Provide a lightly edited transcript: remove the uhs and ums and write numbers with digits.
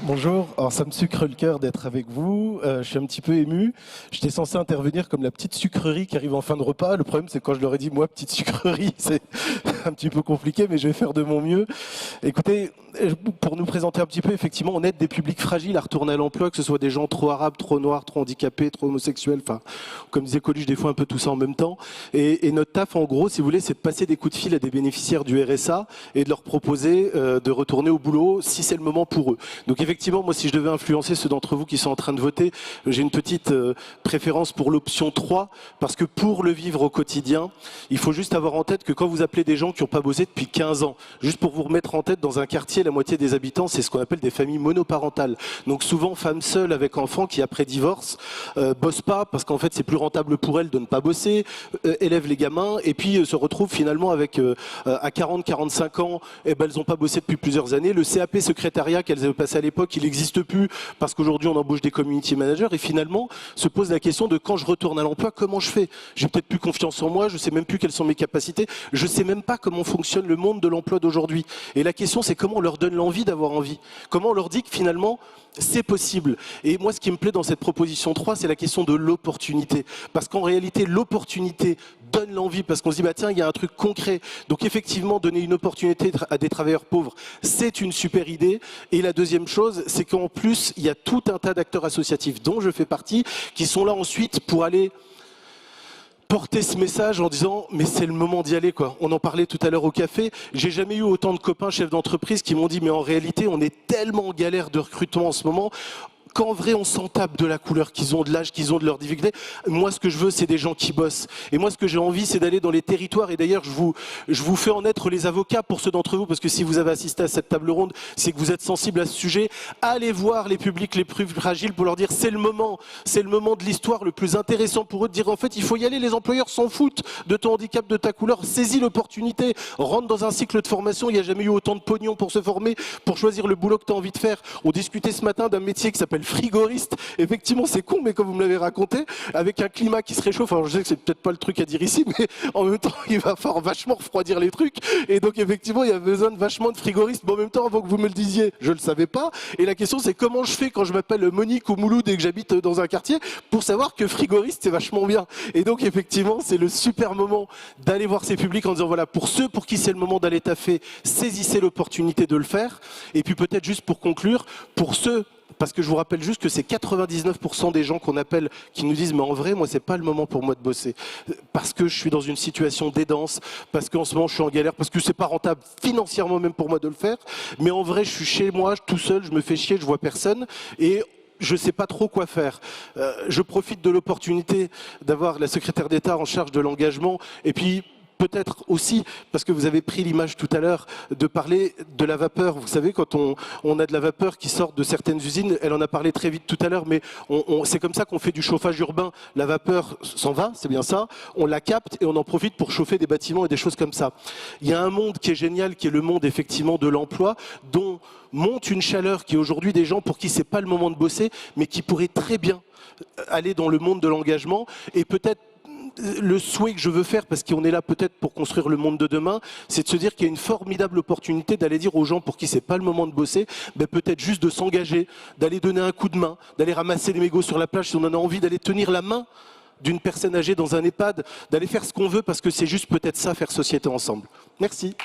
Bonjour, alors ça me sucre le cœur d'être avec vous, je suis un petit peu ému. J'étais censé intervenir comme la petite sucrerie qui arrive en fin de repas. Le problème c'est quand je leur ai dit moi petite sucrerie, c'est un petit peu compliqué mais je vais faire de mon mieux. Écoutez, pour nous présenter un petit peu, effectivement on aide des publics fragiles à retourner à l'emploi, que ce soit des gens trop arabes, trop noirs, trop handicapés, trop homosexuels, enfin comme disait Coluche des fois un peu tout ça en même temps. Et notre taf en gros si vous voulez c'est de passer des coups de fil à des bénéficiaires du RSA et de leur proposer de retourner au boulot si c'est le moment pour eux. Donc effectivement, moi, si je devais influencer ceux d'entre vous qui sont en train de voter, j'ai une petite préférence pour l'option 3, parce que pour le vivre au quotidien, il faut juste avoir en tête que quand vous appelez des gens qui n'ont pas bossé depuis 15 ans, juste pour vous remettre en tête, dans un quartier, la moitié des habitants, c'est ce qu'on appelle des familles monoparentales. Donc souvent, femmes seules avec enfants qui, après divorce, bossent pas, parce qu'en fait, c'est plus rentable pour elles de ne pas bosser, élèvent les gamins, et puis se retrouvent finalement avec, à 40-45 ans, eh ben, elles n'ont pas bossé depuis plusieurs années. Le CAP secrétariat qu'elles avaient passé à l'époque, il n'existe plus parce qu'aujourd'hui on embauche des community managers et finalement se pose la question de quand je retourne à l'emploi, comment je fais? J'ai peut-être plus confiance en moi, je sais même plus quelles sont mes capacités, je sais même pas comment fonctionne le monde de l'emploi d'aujourd'hui. Et la question c'est comment on leur donne l'envie d'avoir envie, comment on leur dit que finalement c'est possible. Et moi ce qui me plaît dans cette proposition 3, c'est la question de l'opportunité, parce qu'en réalité l'opportunité donne l'envie, parce qu'on se dit bah tiens il y a un truc concret. Donc effectivement donner une opportunité à des travailleurs pauvres, c'est une super idée. Et la deuxième chose, c'est qu'en plus il y a tout un tas d'acteurs associatifs dont je fais partie, qui sont là ensuite pour aller porter ce message en disant mais c'est le moment d'y aller quoi. On en parlait tout à l'heure au café, j'ai jamais eu autant de copains chefs d'entreprise qui m'ont dit mais en réalité on est tellement en galère de recrutement en ce moment qu'en vrai on s'en tape de la couleur qu'ils ont, de l'âge qu'ils ont, de leur difficulté. Moi ce que je veux c'est des gens qui bossent. Et moi ce que j'ai envie c'est d'aller dans les territoires, et d'ailleurs je vous fais en être les avocats pour ceux d'entre vous, parce que si vous avez assisté à cette table ronde, c'est que vous êtes sensibles à ce sujet. Allez voir les publics les plus fragiles pour leur dire c'est le moment de l'histoire le plus intéressant pour eux, de dire en fait il faut y aller, les employeurs s'en foutent de ton handicap, de ta couleur, saisis l'opportunité, rentre dans un cycle de formation, il n'y a jamais eu autant de pognon pour se former, pour choisir le boulot que tu as envie de faire. On discutait ce matin d'un métier qui s'appelle frigoriste. Effectivement, c'est con, mais comme vous me l'avez raconté, avec un climat qui se réchauffe, alors je sais que c'est peut-être pas le truc à dire ici, mais en même temps, il va falloir vachement refroidir les trucs. Et donc, effectivement, il y a besoin de vachement de frigoristes. Mais en même temps, avant que vous me le disiez, je le savais pas. Et la question, c'est comment je fais quand je m'appelle Monique ou Mouloud et que j'habite dans un quartier pour savoir que frigoriste, c'est vachement bien. Et donc, effectivement, c'est le super moment d'aller voir ces publics en disant, voilà, pour ceux pour qui c'est le moment d'aller taffer, saisissez l'opportunité de le faire. Et puis, peut-être juste pour conclure, pour ceux, parce que je vous rappelle juste que c'est 99% des gens qu'on appelle qui nous disent mais en vrai moi c'est pas le moment pour moi de bosser parce que je suis dans une situation d'aidance, parce qu'en ce moment je suis en galère, parce que c'est pas rentable financièrement même pour moi de le faire, mais en vrai je suis chez moi tout seul, je me fais chier, je vois personne et je ne sais pas trop quoi faire. Je profite de l'opportunité d'avoir la secrétaire d'État en charge de l'engagement et puis peut-être aussi, parce que vous avez pris l'image tout à l'heure, de parler de la vapeur. Vous savez, quand on a de la vapeur qui sort de certaines usines, elle en a parlé très vite tout à l'heure, mais c'est comme ça qu'on fait du chauffage urbain. La vapeur s'en va, c'est bien ça, on la capte et on en profite pour chauffer des bâtiments et des choses comme ça. Il y a un monde qui est génial, qui est le monde effectivement de l'emploi, dont monte une chaleur qui est aujourd'hui des gens pour qui c'est pas le moment de bosser, mais qui pourraient très bien aller dans le monde de l'engagement et peut-être le souhait que je veux faire, parce qu'on est là peut-être pour construire le monde de demain, c'est de se dire qu'il y a une formidable opportunité d'aller dire aux gens pour qui c'est pas le moment de bosser, ben peut-être juste de s'engager, d'aller donner un coup de main, d'aller ramasser les mégots sur la plage si on en a envie, d'aller tenir la main d'une personne âgée dans un EHPAD, d'aller faire ce qu'on veut parce que c'est juste peut-être ça, faire société ensemble. Merci.